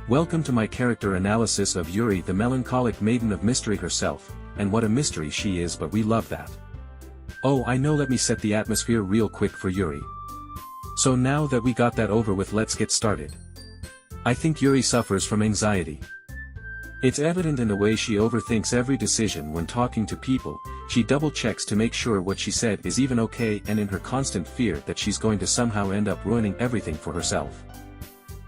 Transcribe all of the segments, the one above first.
Welcome to my character analysis of Yuri, the melancholic maiden of mystery herself, and what a mystery she is, but we love that. Oh, I know, let me set the atmosphere real quick for Yuri. So now that we got that over with, let's get started. I think Yuri suffers from anxiety. It's evident in the way she overthinks every decision when talking to people. She double checks to make sure what she said is even okay, and in her constant fear that she's going to somehow end up ruining everything for herself.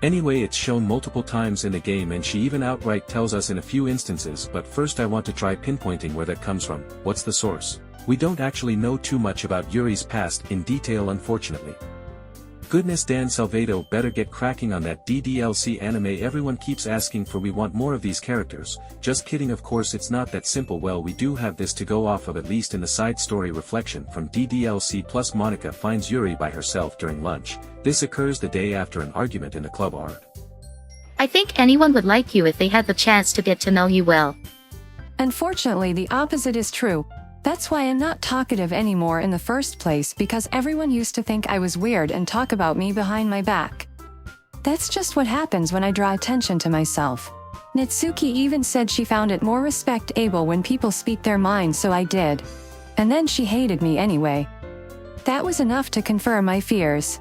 Anyway, it's shown multiple times in the game, and she even outright tells us in a few instances, but first I want to try pinpointing where that comes from. What's the source? We don't actually know too much about Yuri's past in detail, unfortunately. Goodness, Dan Salvato better get cracking on that DDLC anime everyone keeps asking for. We want more of these characters. Just kidding, of course it's not that simple. Well, we do have this to go off of, at least in the side story reflection from DDLC. Plus, Monica finds Yuri by herself during lunch. This occurs the day after an argument in the club art. I think anyone would like you if they had the chance to get to know you well. Unfortunately, the opposite is true. That's why I'm not talkative anymore in the first place, because everyone used to think I was weird and talk about me behind my back. That's just what happens when I draw attention to myself. Nitsuki even said she found it more respectable when people speak their minds, so I did. And then she hated me anyway. That was enough to confirm my fears.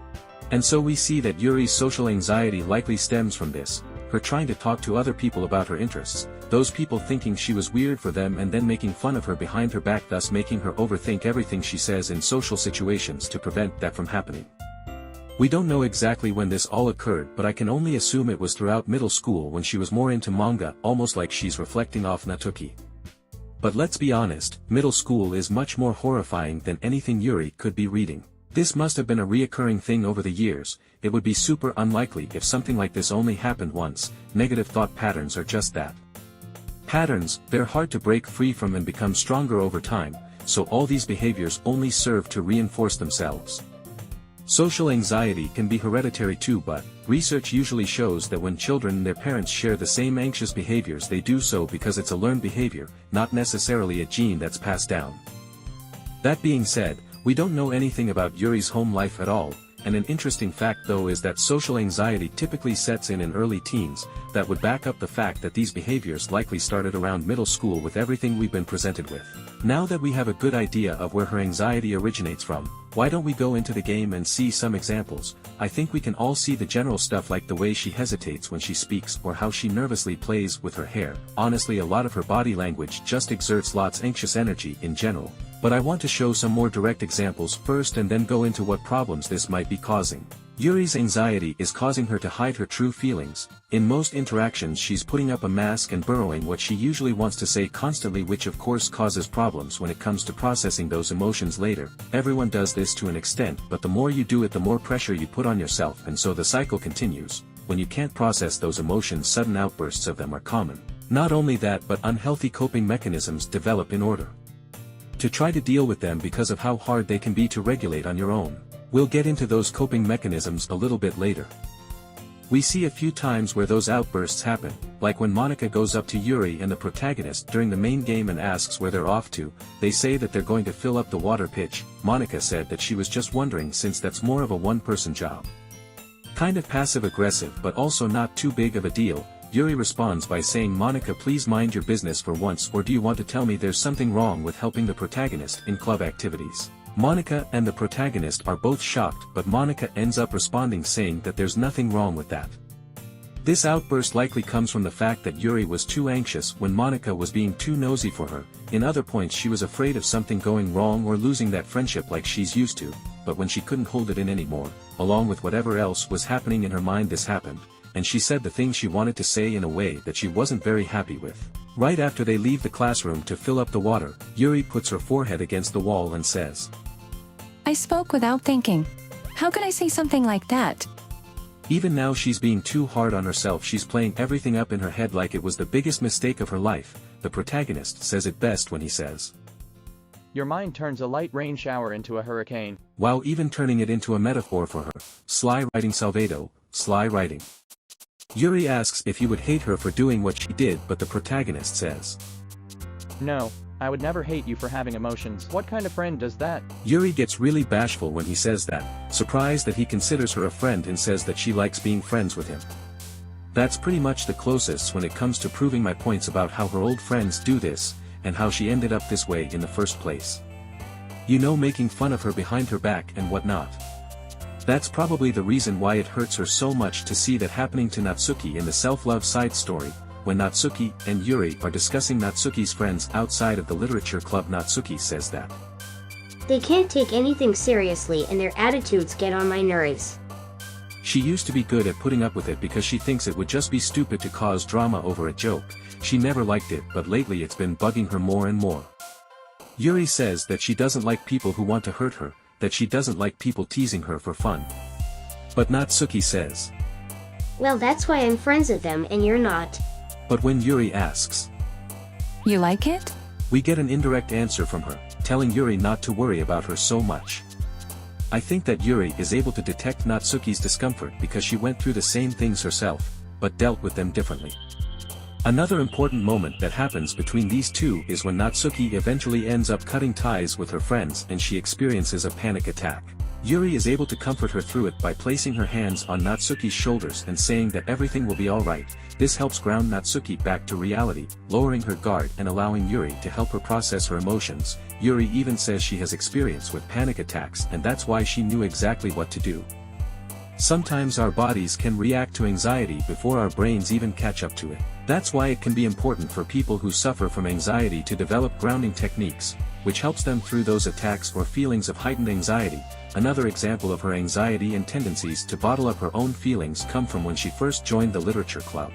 And so we see that Yuri's social anxiety likely stems from this, her trying to talk to other people about her interests, those people thinking she was weird for them and then making fun of her behind her back, thus making her overthink everything she says in social situations to prevent that from happening. We don't know exactly when this all occurred, but I can only assume it was throughout middle school when she was more into manga, almost like she's reflecting off Natsuki. But let's be honest, middle school is much more horrifying than anything Yuri could be reading. This must have been a reoccurring thing over the years. It would be super unlikely if something like this only happened once. Negative thought patterns are just that. Patterns, they're hard to break free from and become stronger over time, so all these behaviors only serve to reinforce themselves. Social anxiety can be hereditary too, but research usually shows that when children and their parents share the same anxious behaviors, they do so because it's a learned behavior, not necessarily a gene that's passed down. That being said, we don't know anything about Yuri's home life at all, and an interesting fact though is that social anxiety typically sets in early teens. That would back up the fact that these behaviors likely started around middle school with everything we've been presented with. Now that we have a good idea of where her anxiety originates from, why don't we go into the game and see some examples? I think we can all see the general stuff, like the way she hesitates when she speaks or how she nervously plays with her hair. Honestly, a lot of her body language just exerts lots anxious energy in general. But I want to show some more direct examples first and then go into what problems this might be causing. Yuri's anxiety is causing her to hide her true feelings. In most interactions she's putting up a mask and burrowing what she usually wants to say constantly, which of course causes problems when it comes to processing those emotions later. Everyone does this to an extent, but the more you do it, the more pressure you put on yourself, and so the cycle continues. When you can't process those emotions, sudden outbursts of them are common. Not only that, but unhealthy coping mechanisms develop in order to try to deal with them because of how hard they can be to regulate on your own. We'll get into those coping mechanisms a little bit later. We see a few times where those outbursts happen, like when Monica goes up to Yuri and the protagonist during the main game and asks where they're off to. They say that they're going to fill up the water pitch. Monica said that she was just wondering, since that's more of a one-person job. Kind of passive-aggressive, but also not too big of a deal. Yuri responds by saying, "Monica, please mind your business for once, or do you want to tell me there's something wrong with helping the protagonist in club activities?" Monica and the protagonist are both shocked, but Monica ends up responding saying that there's nothing wrong with that. This outburst likely comes from the fact that Yuri was too anxious when Monica was being too nosy for her. In other points she was afraid of something going wrong or losing that friendship like she's used to, but when she couldn't hold it in anymore, along with whatever else was happening in her mind, this happened, and she said the thing she wanted to say in a way that she wasn't very happy with. Right after they leave the classroom to fill up the water, Yuri puts her forehead against the wall and says, I spoke without thinking. How could I say something like that? Even now she's being too hard on herself. She's playing everything up in her head like it was the biggest mistake of her life. The protagonist says it best when he says, "Your mind turns a light rain shower into a hurricane," while even turning it into a metaphor for her. Sly writing, Salvato, sly writing. Yuri asks if he would hate her for doing what she did, but the protagonist says, "No, I would never hate you for having emotions. What kind of friend does that?" Yuri gets really bashful when he says that, surprised that he considers her a friend and says that she likes being friends with him. That's pretty much the closest when it comes to proving my points about how her old friends do this, and how she ended up this way in the first place. You know, making fun of her behind her back and whatnot. That's probably the reason why it hurts her so much to see that happening to Natsuki in the self-love side story. When Natsuki and Yuri are discussing Natsuki's friends outside of the literature club, Natsuki says that they can't take anything seriously and their attitudes get on my nerves. She used to be good at putting up with it because she thinks it would just be stupid to cause drama over a joke. She never liked it, but lately it's been bugging her more and more. Yuri says that she doesn't like people who want to hurt her, that she doesn't like people teasing her for fun. But Natsuki says, well, that's why I'm friends with them and you're not. But when Yuri asks, You like it? we get an indirect answer from her, telling Yuri not to worry about her so much. I think that Yuri is able to detect Natsuki's discomfort because she went through the same things herself, but dealt with them differently. Another important moment that happens between these two is when Natsuki eventually ends up cutting ties with her friends and she experiences a panic attack. Yuri is able to comfort her through it by placing her hands on Natsuki's shoulders and saying that everything will be alright. This helps ground Natsuki back to reality, lowering her guard and allowing Yuri to help her process her emotions. Yuri even says she has experience with panic attacks and that's why she knew exactly what to do. Sometimes our bodies can react to anxiety before our brains even catch up to it. That's why it can be important for people who suffer from anxiety to develop grounding techniques, which helps them through those attacks or feelings of heightened anxiety. Another example of her anxiety and tendencies to bottle up her own feelings come from when she first joined the literature club.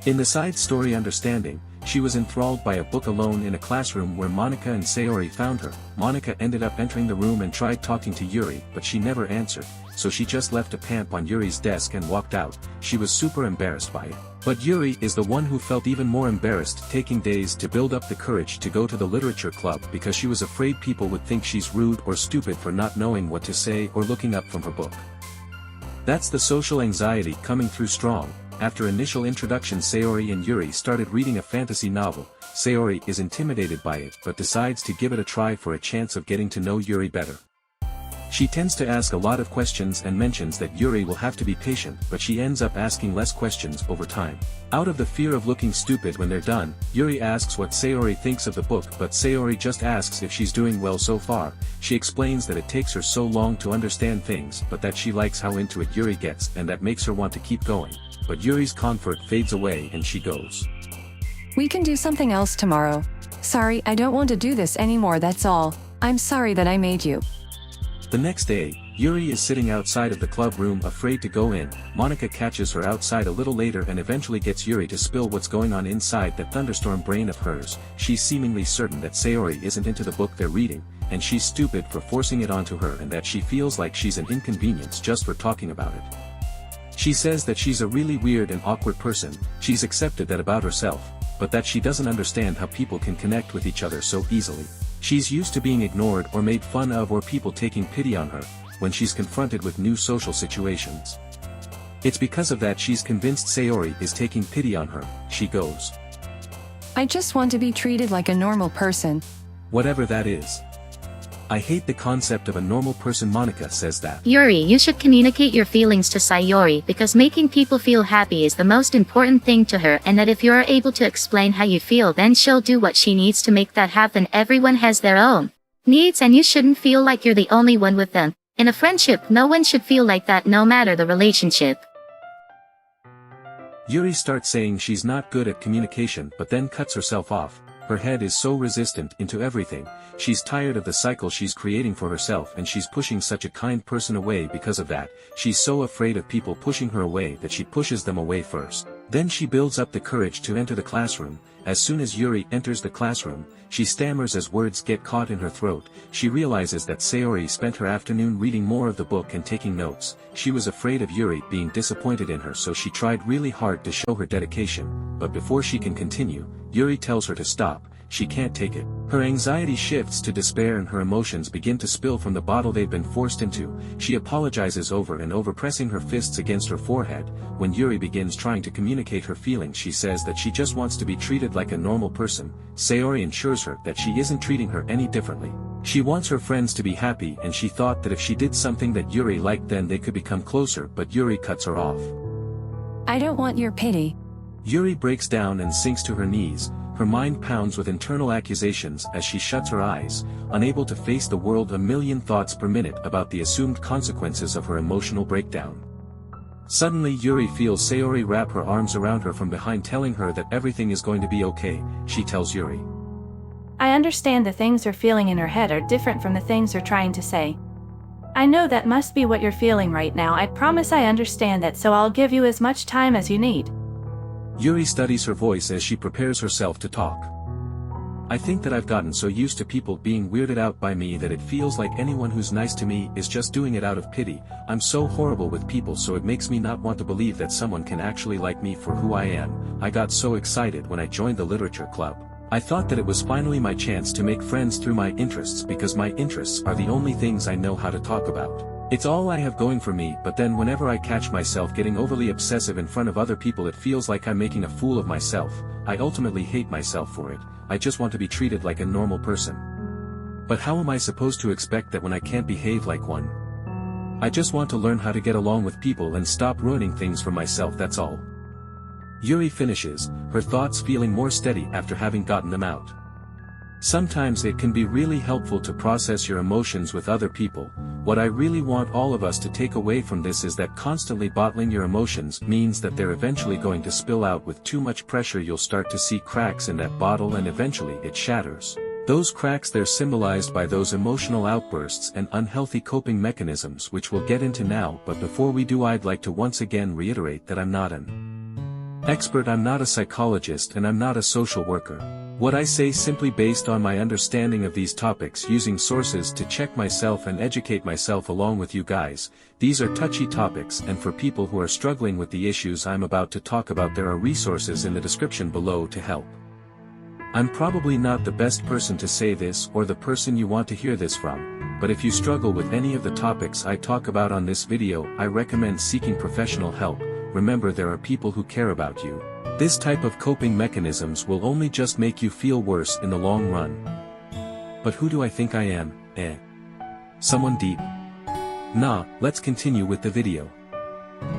In the side story Understanding, she was enthralled by a book alone in a classroom where Monika and Sayori found her. Monika ended up entering the room and tried talking to Yuri, but she never answered, so she just left a pamp on Yuri's desk and walked out. She was super embarrassed by it. But Yuri is the one who felt even more embarrassed, taking days to build up the courage to go to the literature club because she was afraid people would think she's rude or stupid for not knowing what to say or looking up from her book. That's the social anxiety coming through strong. After initial introduction, Sayori and Yuri started reading a fantasy novel. Sayori is intimidated by it but decides to give it a try for a chance of getting to know Yuri better. She tends to ask a lot of questions and mentions that Yuri will have to be patient, but she ends up asking less questions over time. Out of the fear of looking stupid when they're done, Yuri asks what Sayori thinks of the book, but Sayori just asks if she's doing well so far. She explains that it takes her so long to understand things but that she likes how into it Yuri gets and that makes her want to keep going. But Yuri's comfort fades away and she goes, We can do something else tomorrow. Sorry, I don't want to do this anymore, that's all. I'm sorry that I made you. The next day, Yuri is sitting outside of the club room afraid to go in. Monika catches her outside a little later and eventually gets Yuri to spill what's going on inside that thunderstorm brain of hers. She's seemingly certain that Sayori isn't into the book they're reading, and she's stupid for forcing it onto her and that she feels like she's an inconvenience just for talking about it. She says that she's a really weird and awkward person. She's accepted that about herself, but that she doesn't understand how people can connect with each other so easily. She's used to being ignored or made fun of or people taking pity on her when she's confronted with new social situations. It's because of that she's convinced Sayori is taking pity on her. She goes, I just want to be treated like a normal person. Whatever that is. I hate the concept of a normal person. Monika says that. Yuri, you should communicate your feelings to Sayori because making people feel happy is the most important thing to her, and that if you are able to explain how you feel, then she'll do what she needs to make that happen. Everyone has their own needs and you shouldn't feel like you're the only one with them. In a friendship, no one should feel like that, no matter the relationship. Yuri starts saying she's not good at communication but then cuts herself off. Her head is so resistant into everything. She's tired of the cycle she's creating for herself and she's pushing such a kind person away because of that. She's so afraid of people pushing her away that she pushes them away first. Then she builds up the courage to enter the classroom. As soon as Yuri enters the classroom, she stammers as words get caught in her throat. She realizes that Sayori spent her afternoon reading more of the book and taking notes. She was afraid of Yuri being disappointed in her, so she tried really hard to show her dedication. But before she can continue, Yuri tells her to stop. She can't take it. Her anxiety shifts to despair and her emotions begin to spill from the bottle they've been forced into. She apologizes over and over, pressing her fists against her forehead. When Yuri begins trying to communicate her feelings, she says that she just wants to be treated like a normal person. Sayori assures her that she isn't treating her any differently. She wants her friends to be happy and she thought that if she did something that Yuri liked then they could become closer, but Yuri cuts her off. I don't want your pity. Yuri breaks down and sinks to her knees, her mind pounds with internal accusations as she shuts her eyes, unable to face the world, a million thoughts per minute about the assumed consequences of her emotional breakdown. Suddenly Yuri feels Sayori wrap her arms around her from behind, telling her that everything is going to be okay. She tells Yuri, I understand the things you're feeling in her head are different from the things you're trying to say. I know that must be what you're feeling right now. I promise I understand that, so I'll give you as much time as you need. Yuri studies her voice as she prepares herself to talk. I think that I've gotten so used to people being weirded out by me that it feels like anyone who's nice to me is just doing it out of pity. I'm so horrible with people, so it makes me not want to believe that someone can actually like me for who I am. I got so excited when I joined the literature club. I thought that it was finally my chance to make friends through my interests, because my interests are the only things I know how to talk about. It's all I have going for me, but then whenever I catch myself getting overly obsessive in front of other people, it feels like I'm making a fool of myself. I ultimately hate myself for it. I just want to be treated like a normal person. But how am I supposed to expect that when I can't behave like one? I just want to learn how to get along with people and stop ruining things for myself, that's all. Yuri finishes, her thoughts feeling more steady after having gotten them out. Sometimes it can be really helpful to process your emotions with other people. What I really want all of us to take away from this is that constantly bottling your emotions means that they're eventually going to spill out. With too much pressure, you'll start to see cracks in that bottle and eventually it shatters. Those cracks, they're symbolized by those emotional outbursts and unhealthy coping mechanisms, which we'll get into now. But before we do, I'd like to once again reiterate that I'm not an expert, I'm not a psychologist, and I'm not a social worker. What I say simply based on my understanding of these topics, using sources to check myself and educate myself along with you guys. These are touchy topics, and for people who are struggling with the issues I'm about to talk about, there are resources in the description below to help. I'm probably not the best person to say this or the person you want to hear this from, but if you struggle with any of the topics I talk about on this video, I recommend seeking professional help. Remember, there are people who care about you. This type of coping mechanisms will only just make you feel worse in the long run. But who do I think I am? Someone deep? Nah, let's continue with the video.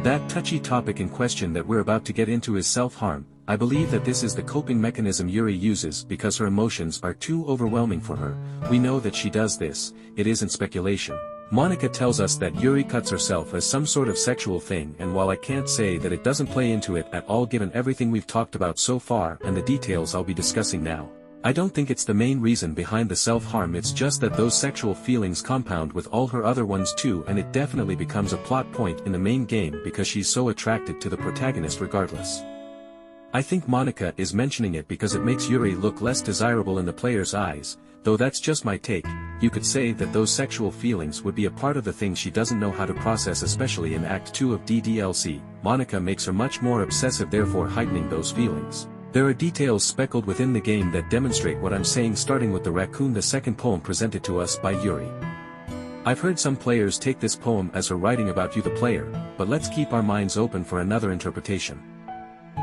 That touchy topic in question that we're about to get into is self-harm. I believe that this is the coping mechanism Yuri uses because her emotions are too overwhelming for her. We know that she does this, it isn't speculation. Monika tells us that Yuri cuts herself as some sort of sexual thing, and while I can't say that it doesn't play into it at all given everything we've talked about so far and the details I'll be discussing now, I don't think it's the main reason behind the self-harm. It's just that those sexual feelings compound with all her other ones too, and it definitely becomes a plot point in the main game because she's so attracted to the protagonist regardless. I think Monika is mentioning it because it makes Yuri look less desirable in the player's eyes, though that's just my take. You could say that those sexual feelings would be a part of the thing she doesn't know how to process, especially in Act 2 of DDLC. Monika makes her much more obsessive, therefore heightening those feelings. There are details speckled within the game that demonstrate what I'm saying, starting with the raccoon, the second poem presented to us by Yuri. I've heard some players take this poem as her writing about you, the player, but let's keep our minds open for another interpretation.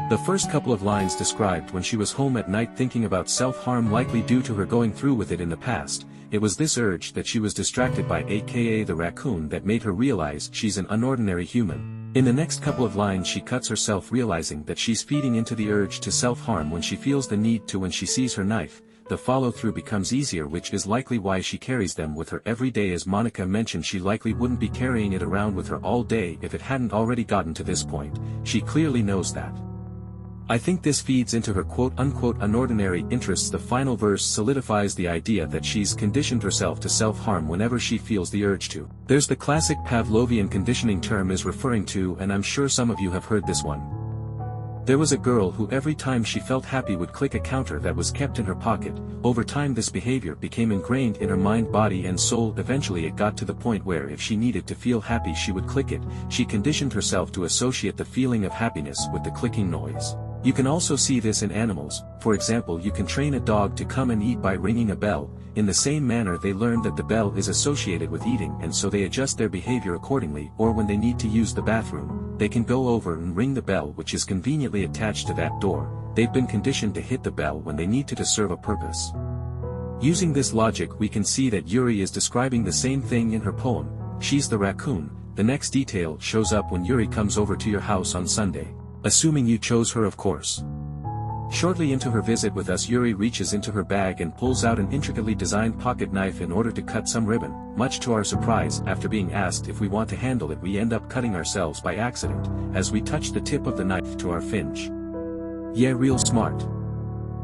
The first couple of lines described when she was home at night thinking about self-harm, likely due to her going through with it in the past. It was this urge that she was distracted by, aka the raccoon, that made her realize she's an unordinary human. In the next couple of lines she cuts herself, realizing that she's feeding into the urge to self-harm when she feels the need to. When she sees her knife, the follow-through becomes easier, which is likely why she carries them with her every day. As Monika mentioned, she likely wouldn't be carrying it around with her all day if it hadn't already gotten to this point. She clearly knows that. I think this feeds into her quote-unquote unordinary interests. The final verse solidifies the idea that she's conditioned herself to self-harm whenever she feels the urge to. There's the classic Pavlovian conditioning term is referring to, and I'm sure some of you have heard this one. There was a girl who every time she felt happy would click a counter that was kept in her pocket. Over time this behavior became ingrained in her mind, body and soul. Eventually it got to the point where if she needed to feel happy she would click it. She conditioned herself to associate the feeling of happiness with the clicking noise. You can also see this in animals. For example, you can train a dog to come and eat by ringing a bell. In the same manner, they learn that the bell is associated with eating, and so they adjust their behavior accordingly. Or when they need to use the bathroom, they can go over and ring the bell, which is conveniently attached to that door. They've been conditioned to hit the bell when they need to serve a purpose. Using this logic, we can see that Yuri is describing the same thing in her poem. She's the raccoon. The next detail shows up when Yuri comes over to your house on Sunday. Assuming you chose her, of course. Shortly into her visit with us, Yuri reaches into her bag and pulls out an intricately designed pocket knife in order to cut some ribbon. Much to our surprise, after being asked if we want to handle it, we end up cutting ourselves by accident, as we touch the tip of the knife to our finch. Yeah, real smart.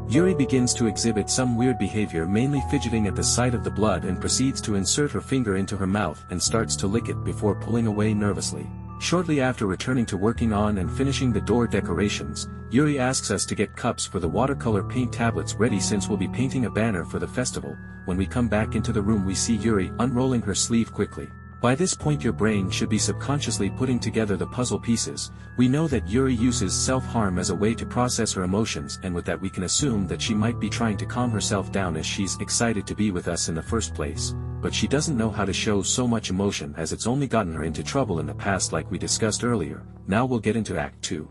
Yuri begins to exhibit some weird behavior, mainly fidgeting at the sight of the blood, and proceeds to insert her finger into her mouth and starts to lick it before pulling away nervously. Shortly after returning to working on and finishing the door decorations, Yuri asks us to get cups for the watercolor paint tablets ready since we'll be painting a banner for the festival. When we come back into the room, we see Yuri unrolling her sleeve quickly. By this point your brain should be subconsciously putting together the puzzle pieces. We know that Yuri uses self-harm as a way to process her emotions, and with that we can assume that she might be trying to calm herself down as she's excited to be with us in the first place, but she doesn't know how to show so much emotion as it's only gotten her into trouble in the past, like we discussed earlier. Now we'll get into Act 2.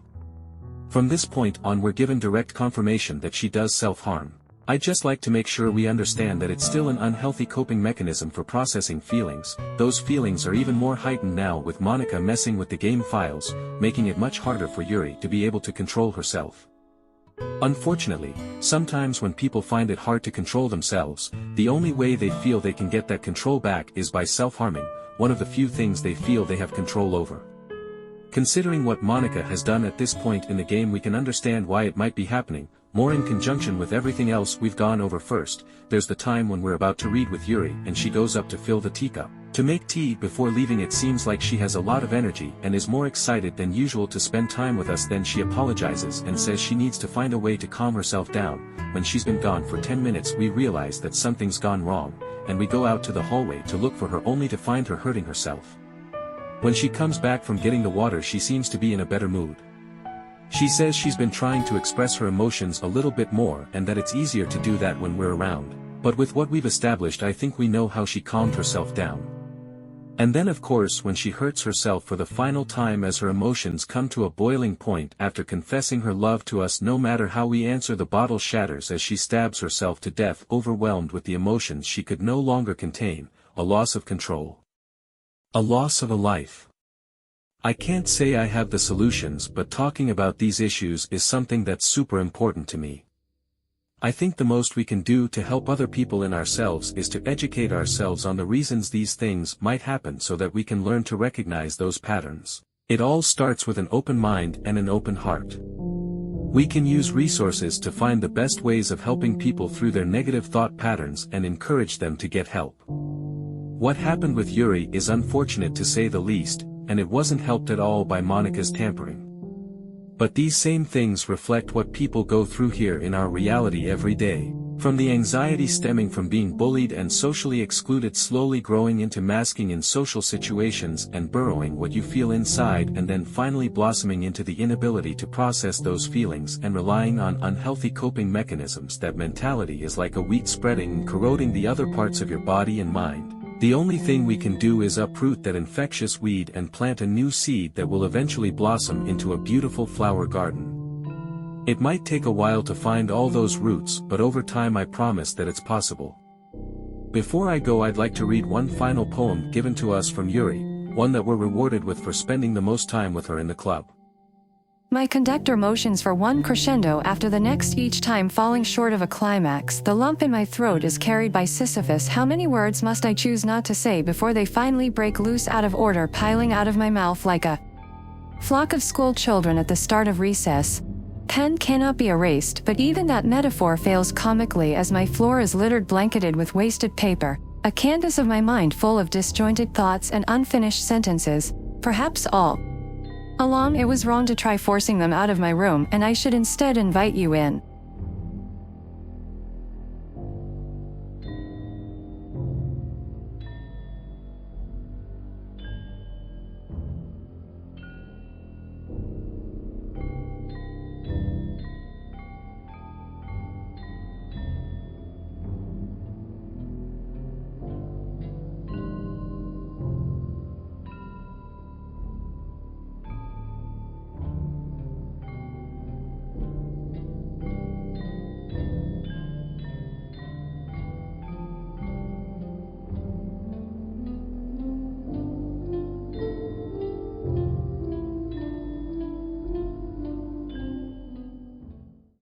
From this point on we're given direct confirmation that she does self-harm. I'd just like to make sure we understand that it's still an unhealthy coping mechanism for processing feelings. Those feelings are even more heightened now with Monica messing with the game files, making it much harder for Yuri to be able to control herself. Unfortunately, sometimes when people find it hard to control themselves, the only way they feel they can get that control back is by self-harming, one of the few things they feel they have control over. Considering what Monica has done at this point in the game, we can understand why it might be happening. More in conjunction with everything else we've gone over. First, there's the time when we're about to read with Yuri and she goes up to fill the teacup to make tea before leaving. It seems like she has a lot of energy and is more excited than usual to spend time with us. Then she apologizes and says she needs to find a way to calm herself down. When she's been gone for 10 minutes we realize that something's gone wrong, and we go out to the hallway to look for her, only to find her hurting herself. When she comes back from getting the water she seems to be in a better mood. She says she's been trying to express her emotions a little bit more and that it's easier to do that when we're around. But with what we've established I think we know how she calmed herself down. And then of course when she hurts herself for the final time as her emotions come to a boiling point after confessing her love to us. No matter how we answer, the bottle shatters as she stabs herself to death, overwhelmed with the emotions she could no longer contain, a loss of control. A loss of a life. I can't say I have the solutions, but talking about these issues is something that's super important to me. I think the most we can do to help other people and ourselves is to educate ourselves on the reasons these things might happen so that we can learn to recognize those patterns. It all starts with an open mind and an open heart. We can use resources to find the best ways of helping people through their negative thought patterns and encourage them to get help. What happened with Yuri is unfortunate to say the least, and it wasn't helped at all by Monica's tampering. But these same things reflect what people go through here in our reality every day. From the anxiety stemming from being bullied and socially excluded, slowly growing into masking in social situations and burrowing what you feel inside, and then finally blossoming into the inability to process those feelings and relying on unhealthy coping mechanisms. That mentality is like a weed spreading and corroding the other parts of your body and mind. The only thing we can do is uproot that infectious weed and plant a new seed that will eventually blossom into a beautiful flower garden. It might take a while to find all those roots, but over time I promise that it's possible. Before I go, I'd like to read one final poem given to us from Yuri, one that we're rewarded with for spending the most time with her in the club. My conductor motions for one crescendo after the next, each time falling short of a climax. The lump in my throat is carried by Sisyphus. How many words must I choose not to say before they finally break loose out of order, piling out of my mouth like a flock of school children at the start of recess? Pen cannot be erased, but even that metaphor fails comically as my floor is littered, blanketed with wasted paper, a canvas of my mind full of disjointed thoughts and unfinished sentences, perhaps all along. It was wrong to try forcing them out of my room, and I should instead invite you in.